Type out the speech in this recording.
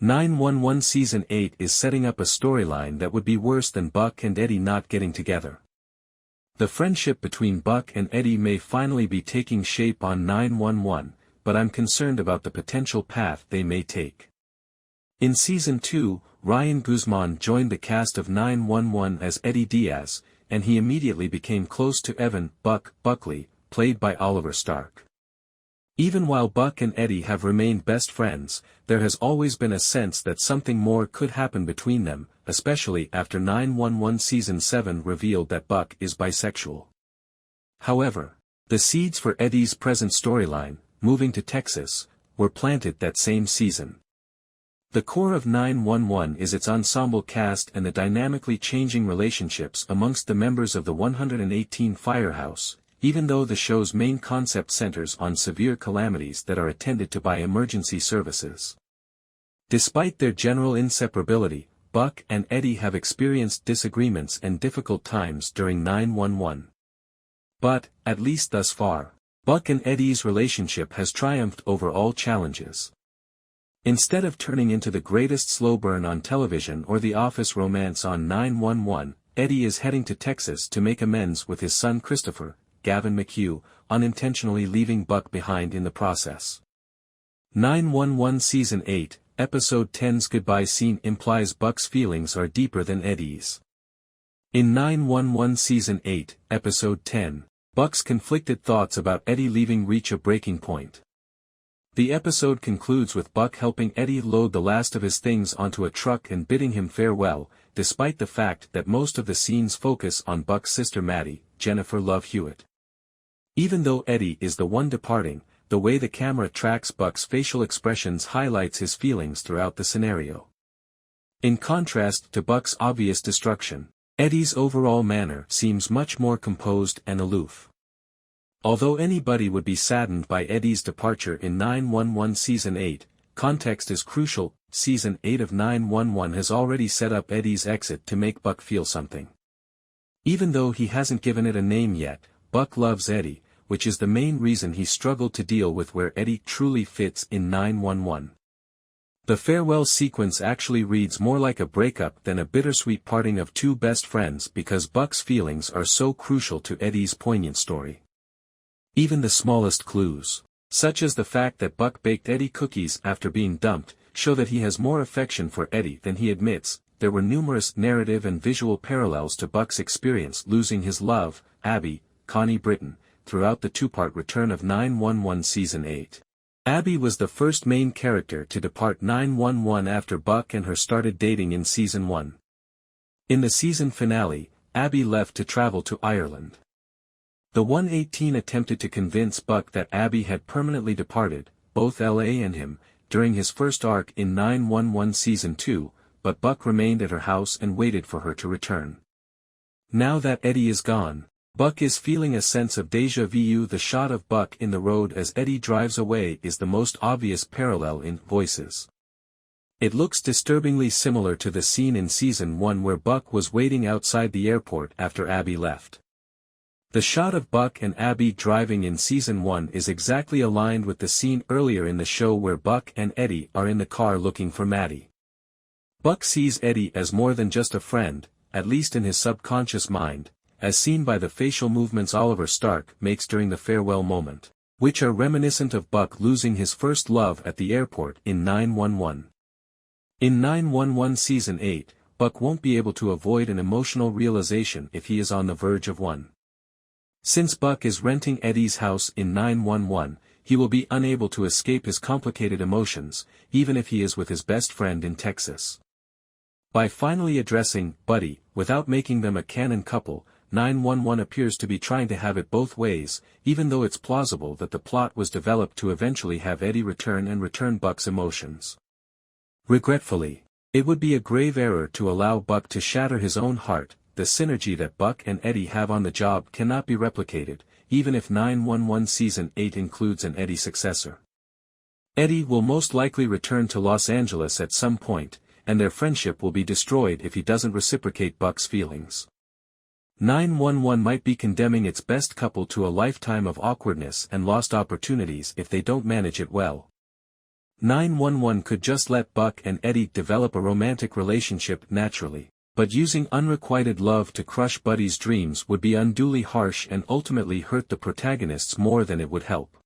911 Season 8 is setting up a storyline that would be worse than Buck and Eddie not getting together. The friendship between Buck and Eddie may finally be taking shape on 911, but I'm concerned about the potential path they may take. In Season 2, Ryan Guzman joined the cast of 911 as Eddie Diaz, and he immediately became close to Evan Buckley, played by Oliver Stark. Even while Buck and Eddie have remained best friends, there has always been a sense that something more could happen between them, especially after 911 Season 7 revealed that Buck is bisexual. However, the seeds for Eddie's present storyline, moving to Texas, were planted that same season. The core of 911 is its ensemble cast and the dynamically changing relationships amongst the members of the 118 firehouse, even though the show's main concept centers on severe calamities that are attended to by emergency services. Despite their general inseparability, Buck and Eddie have experienced disagreements and difficult times during 911. But, at least thus far, Buck and Eddie's relationship has triumphed over all challenges. Instead of turning into the greatest slow burn on television or the office romance on 911, Eddie is heading to Texas to make amends with his son Christopher, Gavin McHugh, unintentionally leaving Buck behind in the process. 911 Season 8, Episode 10's goodbye scene implies Buck's feelings are deeper than Eddie's. In 911 Season 8, Episode 10, Buck's conflicted thoughts about Eddie leaving reach a breaking point. The episode concludes with Buck helping Eddie load the last of his things onto a truck and bidding him farewell, despite the fact that most of the scenes focus on Buck's sister Maddie, Jennifer Love Hewitt. Even though Eddie is the one departing, the way the camera tracks Buck's facial expressions highlights his feelings throughout the scenario. In contrast to Buck's obvious destruction, Eddie's overall manner seems much more composed and aloof. Although anybody would be saddened by Eddie's departure in 911 Season 8, context is crucial. Season 8 of 911 has already set up Eddie's exit to make Buck feel something. Even though he hasn't given it a name yet, Buck loves Eddie, which is the main reason he struggled to deal with where Eddie truly fits in 911. The farewell sequence actually reads more like a breakup than a bittersweet parting of two best friends because Buck's feelings are so crucial to Eddie's poignant story. Even the smallest clues, such as the fact that Buck baked Eddie cookies after being dumped, show that he has more affection for Eddie than he admits. There were numerous narrative and visual parallels to Buck's experience losing his love, Abby, Connie Britton, throughout the two-part return of 911 Season 8. Abby was the first main character to depart 911 after Buck and her started dating in Season 1. In the season finale, Abby left to travel to Ireland. The 118 attempted to convince Buck that Abby had permanently departed, both LA and him, during his first arc in 911 Season 2, but Buck remained at her house and waited for her to return. Now that Eddie is gone, Buck is feeling a sense of déjà vu. The shot of Buck in the road as Eddie drives away is the most obvious parallel in Voices. It looks disturbingly similar to the scene in Season 1 where Buck was waiting outside the airport after Abby left. The shot of Buck and Abby driving in Season 1 is exactly aligned with the scene earlier in the show where Buck and Eddie are in the car looking for Maddie. Buck sees Eddie as more than just a friend, at least in his subconscious mind, as seen by the facial movements Oliver Stark makes during the farewell moment, which are reminiscent of Buck losing his first love at the airport in 911. In 911 Season 8, Buck won't be able to avoid an emotional realization if he is on the verge of one. Since Buck is renting Eddie's house in 911, he will be unable to escape his complicated emotions, even if he is with his best friend in Texas. By finally addressing Buddy, without making them a canon couple, 911 appears to be trying to have it both ways, even though it's plausible that the plot was developed to eventually have Eddie return Buck's emotions. Regretfully, it would be a grave error to allow Buck to shatter his own heart. The synergy that Buck and Eddie have on the job cannot be replicated, even if 911 Season 8 includes an Eddie successor. Eddie will most likely return to Los Angeles at some point, and their friendship will be destroyed if he doesn't reciprocate Buck's feelings. 911 might be condemning its best couple to a lifetime of awkwardness and lost opportunities if they don't manage it well. 911 could just let Buck and Eddie develop a romantic relationship naturally, but using unrequited love to crush Buddy's dreams would be unduly harsh and ultimately hurt the protagonists more than it would help.